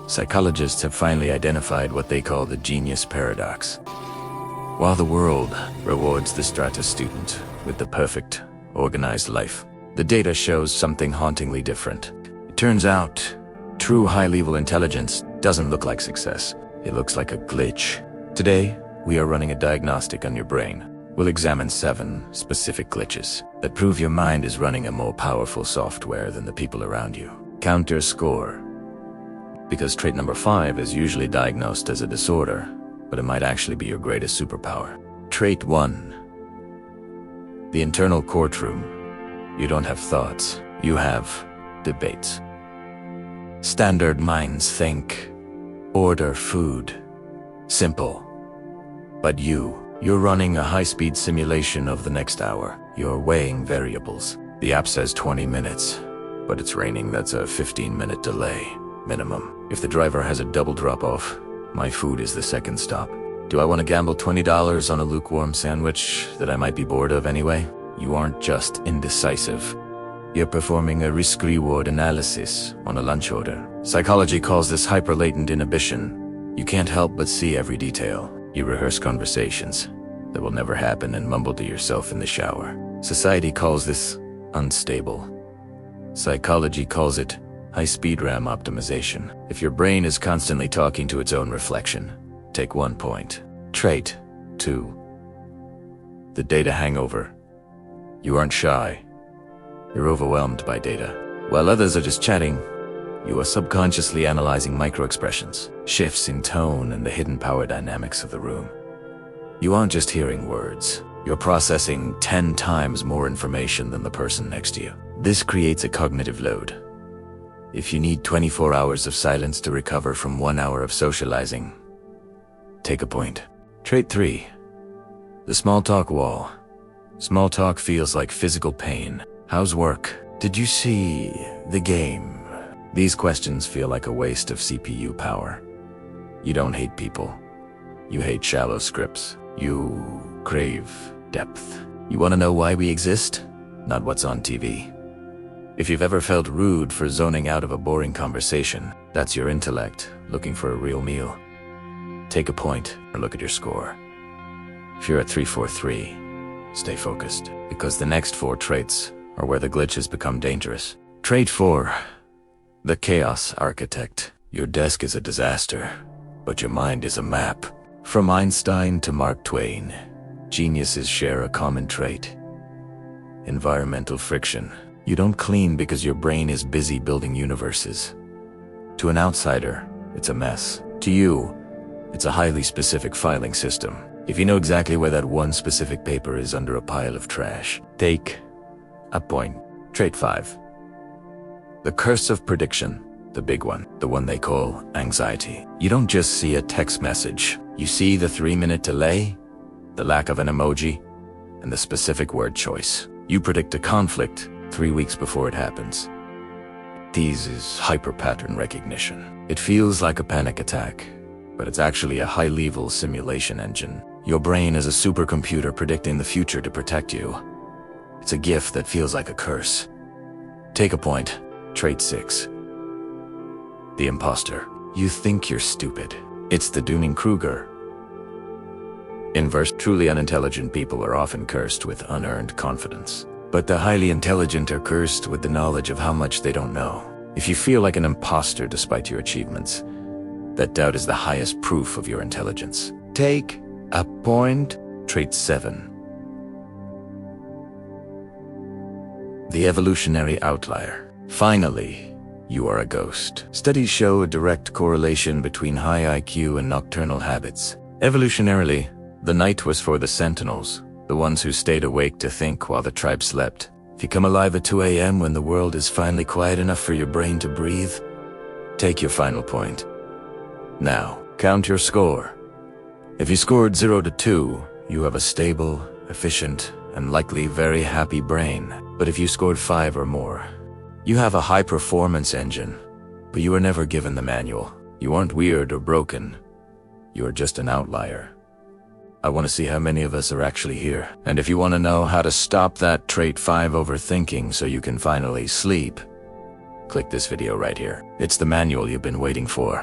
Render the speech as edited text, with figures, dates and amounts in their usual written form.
Psychologists have finally identified what they call the genius paradox. While the world rewards the Stratus student with the perfect, organized life, the data shows something hauntingly different. It turns out, true high-level intelligence doesn't look like success. It looks like a glitch. Today, we are running a diagnostic on your brain. We'll examine 7 specific glitches that prove your mind is running a more powerful software than the people around you. Count your score. Because trait number 5 is usually diagnosed as a disorder, but it might actually be your greatest superpower. Trait 1. The internal courtroom. You don't have thoughts, you have debates. Standard minds think, order food. Simple. But you're running a high-speed simulation of the next hour. You're weighing variables. The app says 20 minutes, but it's raining. That's a 15-minute delay, minimum. If the driver has a double drop-off, my food is the second stop. Do I want to gamble $20 on a lukewarm sandwich that I might be bored of anyway? You aren't just indecisive. You're performing a risk-reward analysis on a lunch order. Psychology calls this hyper-latent inhibition. You can't help but see every detail. You rehearse conversations that will never happen and mumble to yourself in the shower. Society calls this unstable. Psychology calls it high-speed RAM optimization. If your brain is constantly talking to its own reflection, take 1 point. Trait 2. The data hangover. You aren't shy. You're overwhelmed by data. While others are just chatting, you are subconsciously analyzing micro-expressions, shifts in tone, and the hidden power dynamics of the room. You aren't just hearing words. You're processing 10 times more information than the person next to you. This creates a cognitive load. If you need 24 hours of silence to recover from 1 hour of socializing, take a point. Trait 3. The small talk wall. Small talk feels like physical pain. How's work? Did you see the game? These questions feel like a waste of CPU power. You don't hate people. You hate shallow scripts. You crave depth. You want to know why we exist, not what's on TV. If you've ever felt rude for zoning out of a boring conversation, that's your intellect looking for a real meal. Take a point or look at your score. If you're at 343, stay focused, because the next 4 traits are where the glitches become dangerous. Trait 4. The chaos architect. Your desk is a disaster, but your mind is a map. From Einstein to Mark Twain, geniuses share a common trait: environmental friction. You don't clean because your brain is busy building universes. To an outsider, it's a mess. To you, it's a highly specific filing system. If you know exactly where that one specific paper is under a pile of trash, take a point. Trait 5. The curse of prediction. The big one. The one they call anxiety. You don't just see a text message. You see the 3-minute delay, the lack of an emoji, and the specific word choice. You predict a conflict 3 weeks before it happens. This is hyper-pattern recognition. It feels like a panic attack, but it's actually a high-level simulation engine. Your brain is a supercomputer predicting the future to protect you. It's a gift that feels like a curse. Take a point. Trait 6. The imposter. You think you're stupid. It's the Dunning-Kruger. Inverse. Truly unintelligent people are often cursed with unearned confidence. But the highly intelligent are cursed with the knowledge of how much they don't know. If you feel like an imposter despite your achievements, that doubt is the highest proof of your intelligence. Take a point. Trait 7. The evolutionary outlier. Finally, you are a ghost. Studies show a direct correlation between high IQ and nocturnal habits. Evolutionarily, the night was for the sentinels, the ones who stayed awake to think while the tribe slept. If you come alive at 2 a.m. when the world is finally quiet enough for your brain to breathe, take your final point. Now, count your score. If you scored 0 to 2, you have a stable, efficient, and likely very happy brain. But if you scored 5 or more, you have a high-performance engine, but you were never given the manual. You aren't weird or broken. You are just an outlier. I want to see how many of us are actually here. And if you want to know how to stop that trait 5 overthinking so you can finally sleep, click this video right here. It's the manual you've been waiting for.